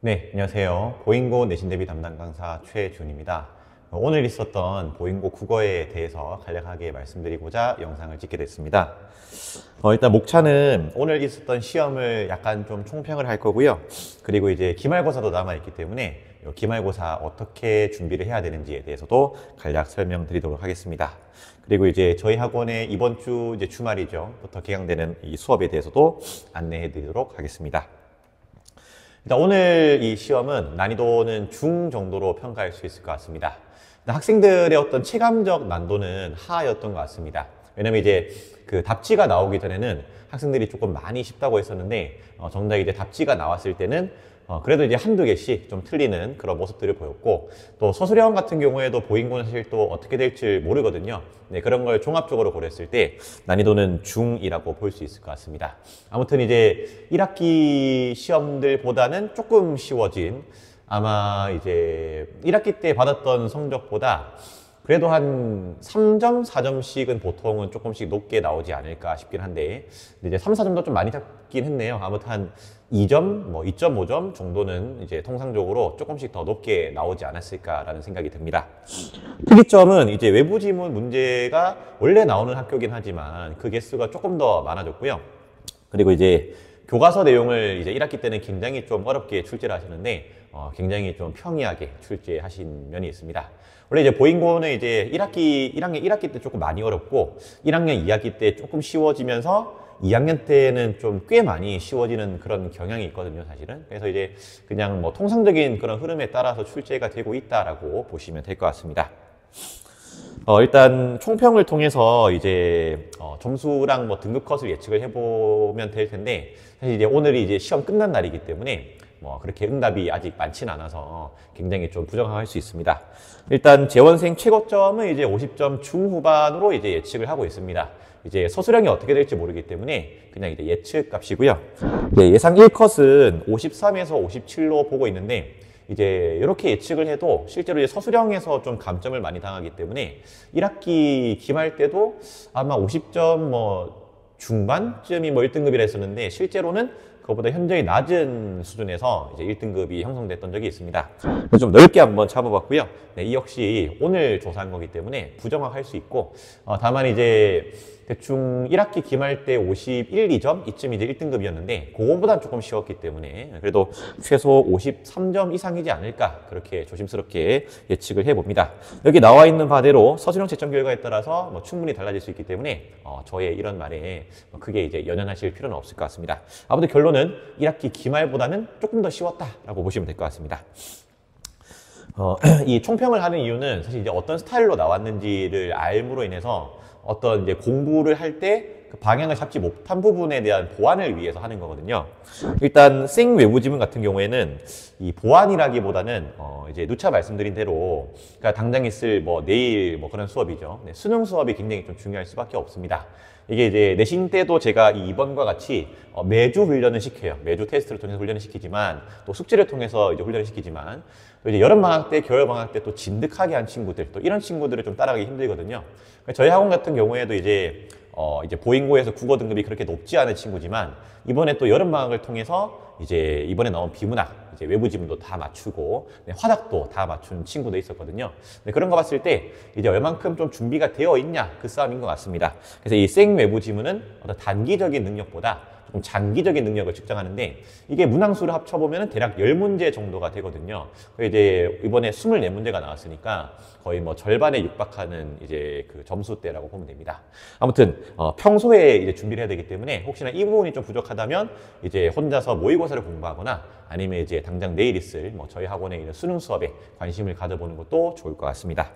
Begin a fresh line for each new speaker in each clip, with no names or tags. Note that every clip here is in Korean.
네, 안녕하세요. 보잉고 내신 대비 담당 강사 최준입니다. 오늘 있었던 보잉고 국어에 대해서 간략하게 말씀드리고자 영상을 찍게 됐습니다. 일단 목차는 오늘 있었던 시험을 약간 좀 총평을 할 거고요. 그리고 이제 기말고사도 남아있기 때문에 기말고사 어떻게 준비를 해야 되는지에 대해서도 간략 설명드리도록 하겠습니다. 그리고 이제 저희 학원의 이번 주 이제 주말이죠. 부터 개강되는 이 수업에 대해서도 안내해 드리도록 하겠습니다. 일단 오늘 이 시험은 난이도는 중 정도로 평가할 수 있을 것 같습니다. 학생들의 어떤 체감적 난도는 하였던 것 같습니다. 왜냐면 이제 그 답지가 나오기 전에는 학생들이 조금 많이 쉽다고 했었는데 정작 이제 답지가 나왔을 때는 그래도 이제 한두 개씩 좀 틀리는 그런 모습들을 보였고, 또 서술형 같은 경우에도 보잉고는 사실 또 어떻게 될지 모르거든요. 네, 그런 걸 종합적으로 고려했을 때 난이도는 중이라고 볼 수 있을 것 같습니다. 아무튼 이제 1학기 시험들보다는 조금 쉬워진, 아마 이제 1학기 때 받았던 성적보다 그래도 한 3점, 4점씩은 보통은 조금씩 높게 나오지 않을까 싶긴 한데, 이제 3, 4점도 좀 많이 잡긴 했네요. 아무튼 한 2점, 뭐 2.5점 정도는 이제 통상적으로 조금씩 더 높게 나오지 않았을까라는 생각이 듭니다. 특이점은 이제 외부 지문 문제가 원래 나오는 학교긴 하지만 그 개수가 조금 더 많아졌고요. 그리고 이제 교과서 내용을 이제 1학기 때는 굉장히 좀 어렵게 출제를 하셨는데 굉장히 좀 평이하게 출제하신 면이 있습니다. 원래 이제 보잉고는 이제 1학년 1학기 때 조금 많이 어렵고 1학년 2학기 때 조금 쉬워지면서 2학년 때는 좀 꽤 많이 쉬워지는 그런 경향이 있거든요, 사실은. 그래서 이제 그냥 뭐 통상적인 그런 흐름에 따라서 출제가 되고 있다라고 보시면 될 것 같습니다. 일단 총평을 통해서 이제 점수랑 뭐 등급 컷을 예측을 해보면 될 텐데, 사실 이제 오늘이 이제 시험 끝난 날이기 때문에 뭐 그렇게 응답이 아직 많지는 않아서 굉장히 좀 부정할 수 있습니다. 일단 재원생 최고점은 이제 50점 중후반으로 이제 예측을 하고 있습니다. 이제 서술형이 어떻게 될지 모르기 때문에 그냥 이제 예측 값이고요. 예상 1컷은 53에서 57로 보고 있는데, 이제 이렇게 예측을 해도 실제로 이제 서술형에서 좀 감점을 많이 당하기 때문에 1학기 기말 때도 아마 50점 뭐 중반쯤이 뭐 1등급이라 했었는데, 실제로는 그것보다 현저히 낮은 수준에서 이제 1등급이 형성됐던 적이 있습니다. 그래서 좀 넓게 한번 잡아봤고요. 네, 이 역시 오늘 조사한 거기 때문에 부정확할 수 있고, 다만 이제 대충 1학기 기말 때 51, 2점 이쯤이 이제 1등급이었는데 그거보단 조금 쉬웠기 때문에 그래도 최소 53점 이상이지 않을까, 그렇게 조심스럽게 예측을 해봅니다. 여기 나와 있는 바대로 서술형 채점 결과에 따라서 뭐 충분히 달라질 수 있기 때문에 저의 이런 말에 크게 이제 연연하실 필요는 없을 것 같습니다. 아무튼 결론은 1학기 기말보다는 조금 더 쉬웠다라고 보시면 될 것 같습니다. 이 총평을 하는 이유는 사실 이제 어떤 스타일로 나왔는지를 알므로 인해서 어떤 이제 공부를 할 때 그 방향을 잡지 못한 부분에 대한 보완을 위해서 하는 거거든요. 일단 생 외부 지문 같은 경우에는 이 보완이라기보다는 이제 누차 말씀드린 대로 그러니까 당장 있을 뭐 내일 뭐 그런 수업이죠. 네, 수능 수업이 굉장히 좀 중요할 수밖에 없습니다. 이게 이제 내신 때도 제가 이번과 같이 매주 훈련을 시켜요. 매주 테스트를 통해서 훈련을 시키지만, 또 숙제를 통해서 이제 훈련을 시키지만, 또 이제 여름방학 때, 겨울방학 때 또 진득하게 한 친구들, 또 이런 친구들을 좀 따라가기 힘들거든요. 저희 학원 같은 경우에도 이제 보잉고에서 국어 등급이 그렇게 높지 않은 친구지만, 이번에 또 여름방학을 통해서 이제 이번에 나온 비문학, 이제 외부 지문도 다 맞추고, 네, 화작도 다 맞춘 친구도 있었거든요. 네, 그런 거 봤을 때 이제 얼만큼 좀 준비가 되어 있냐, 그 싸움인 것 같습니다. 그래서 이 생 외부 지문은 어떤 단기적인 능력보다 좀 장기적인 능력을 측정하는데, 이게 문항수를 합쳐보면 대략 10문제 정도가 되거든요. 이제 이번에 24문제가 나왔으니까 거의 뭐 절반에 육박하는 이제 그 점수대라고 보면 됩니다. 아무튼 평소에 이제 준비를 해야 되기 때문에 혹시나 이 부분이 좀 부족하다면 이제 혼자서 모의고사를 공부하거나 아니면 이제 당장 내일 있을 뭐 저희 학원에 있는 수능 수업에 관심을 가져보는 것도 좋을 것 같습니다.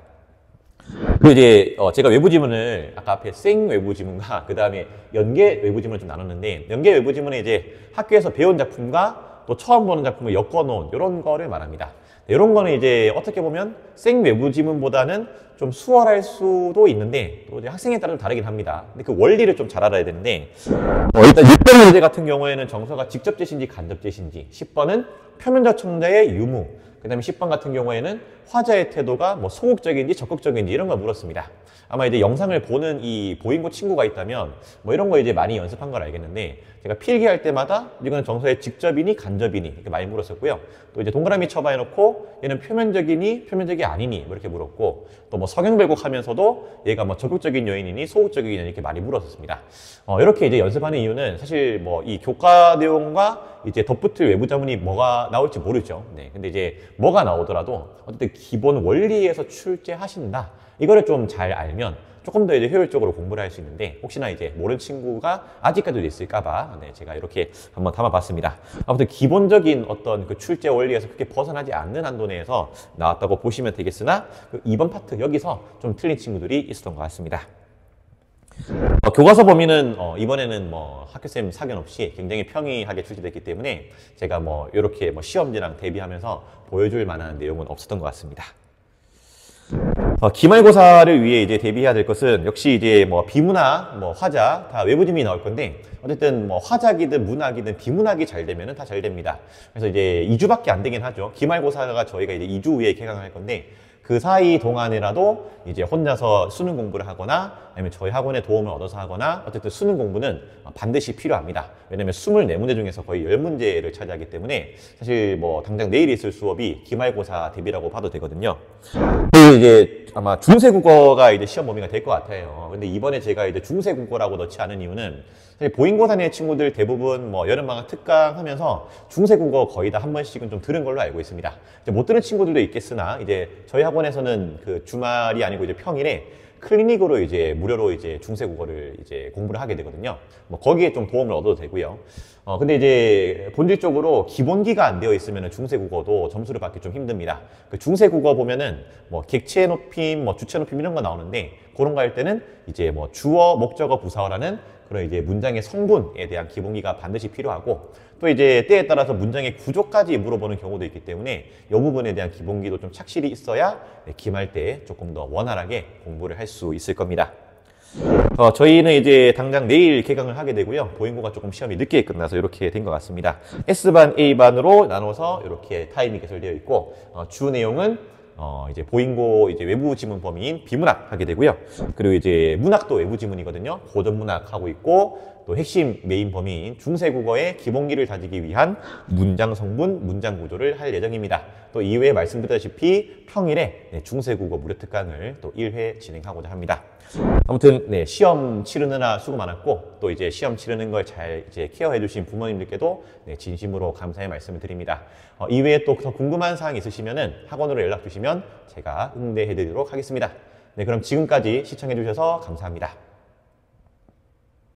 그리고 이제 제가 외부 지문을 아까 앞에 생 외부 지문과 그 다음에 연계 외부 지문을 좀 나눴는데, 연계 외부 지문은 이제 학교에서 배운 작품과 또 처음 보는 작품을 엮어놓은 이런 거를 말합니다. 이런 거는 이제 어떻게 보면 생 외부 지문보다는 좀 수월할 수도 있는데 또 이제 학생에 따라 좀 다르긴 합니다. 근데 그 원리를 좀 잘 알아야 되는데, 일단 6번 문제 같은 경우에는 정서가 직접 제시인지 간접 제시인지, 10번은 표면적 청자의 유무, 그 다음에 10번 같은 경우에는 화자의 태도가 뭐 소극적인지 적극적인지 이런 걸 물었습니다. 아마 이제 영상을 보는 이 보잉고 친구가 있다면 뭐 이런 거 이제 많이 연습한 걸 알겠는데, 제가 필기할 때마다 이거는 정서의 직접이니 간접이니 이렇게 많이 물었었고요. 또 이제 동그라미 쳐봐 해놓고 얘는 표면적이니 표면적이 아니니 뭐 이렇게 물었고, 또 뭐 성형별곡 하면서도 얘가 뭐 적극적인 요인이니 소극적인 요인이니 이렇게 많이 물었었습니다. 이렇게 이제 연습하는 이유는 사실 뭐 이 교과 내용과 이제 덧붙일 외부 자문이 뭐가 나올지 모르죠. 네, 근데 이제 뭐가 나오더라도 어쨌든 기본 원리에서 출제하신다, 이거를 좀 잘 알면 조금 더 이제 효율적으로 공부를 할 수 있는데, 혹시나 이제 모르는 친구가 아직까지도 있을까봐 네, 제가 이렇게 한번 담아봤습니다. 아무튼 기본적인 어떤 그 출제 원리에서 그렇게 벗어나지 않는 한도 내에서 나왔다고 보시면 되겠으나, 그 이번 파트 여기서 좀 틀린 친구들이 있었던 것 같습니다. 교과서 범위는 이번에는 뭐 학교쌤 사견 없이 굉장히 평이하게 출제됐기 때문에 제가 뭐 이렇게 뭐 시험지랑 대비하면서 보여줄 만한 내용은 없었던 것 같습니다. 기말고사를 위해 이제 대비해야 될 것은 역시 이제 뭐 비문학, 뭐 화작 다 외부 지문이 나올 건데, 어쨌든 뭐 화작이든 문학이든 비문학이 잘 되면은 다 잘 됩니다. 그래서 이제 2주밖에 안 되긴 하죠. 기말고사가 저희가 이제 2주 후에 개강할 건데, 그 사이 동안이라도 이제 혼자서 수능 공부를 하거나 아니면 저희 학원의 도움을 얻어서 하거나, 어쨌든 수능 공부는 반드시 필요합니다. 왜냐면 24문제 중에서 거의 10문제를 차지하기 때문에 사실 뭐 당장 내일 있을 수업이 기말고사 대비라고 봐도 되거든요. 이제 아마 중세국어가 이제 시험 범위가 될 것 같아요. 근데 이번에 제가 이제 중세국어라고 넣지 않은 이유는, 사실 보잉고사 내 친구들 대부분 뭐 여름방학 특강 하면서 중세국어 거의 다 한 번씩은 좀 들은 걸로 알고 있습니다. 이제 못 들은 친구들도 있겠으나, 이제 저희 학원에서는 그 주말이 아니고 이제 평일에 클리닉으로 이제 무료로 이제 중세국어를 이제 공부를 하게 되거든요. 뭐 거기에 좀 도움을 얻어도 되고요. 근데 이제 본질적으로 기본기가 안 되어 있으면 중세국어도 점수를 받기 좀 힘듭니다. 그 중세국어 보면은 뭐 객체 높임, 뭐 주체 높임 이런 거 나오는데, 그런 거 할 때는 이제 뭐 주어, 목적어, 부사어라는 그런 이제 문장의 성분에 대한 기본기가 반드시 필요하고, 또 이제 때에 따라서 문장의 구조까지 물어보는 경우도 있기 때문에 이 부분에 대한 기본기도 좀 착실히 있어야 기말 때 조금 더 원활하게 공부를 할 수 있을 겁니다. 저희는 이제 당장 내일 개강을 하게 되고요. 보잉고가 조금 시험이 늦게 끝나서 이렇게 된 것 같습니다. S반, A반으로 나눠서 이렇게 타임이 개설되어 있고, 주 내용은 이제 보잉고 이제 외부 지문 범위인 비문학 하게 되고요. 그리고 이제 문학도 외부 지문이거든요. 고전 문학 하고 있고, 또 핵심 메인 범위인 중세국어의 기본기를 다지기 위한 문장 성분, 문장 구조를 할 예정입니다. 또 이후에 말씀드렸다시피 평일에 중세국어 무료 특강을 또 1회 진행하고자 합니다. 아무튼 네, 시험 치르느라 수고 많았고, 또 이제 시험 치르는 걸 잘 이제 케어해 주신 부모님들께도 네, 진심으로 감사의 말씀을 드립니다. 이외에 또 더 궁금한 사항이 있으시면은 학원으로 연락 주시면 제가 응대해 드리도록 하겠습니다. 네, 그럼 지금까지 시청해 주셔서 감사합니다.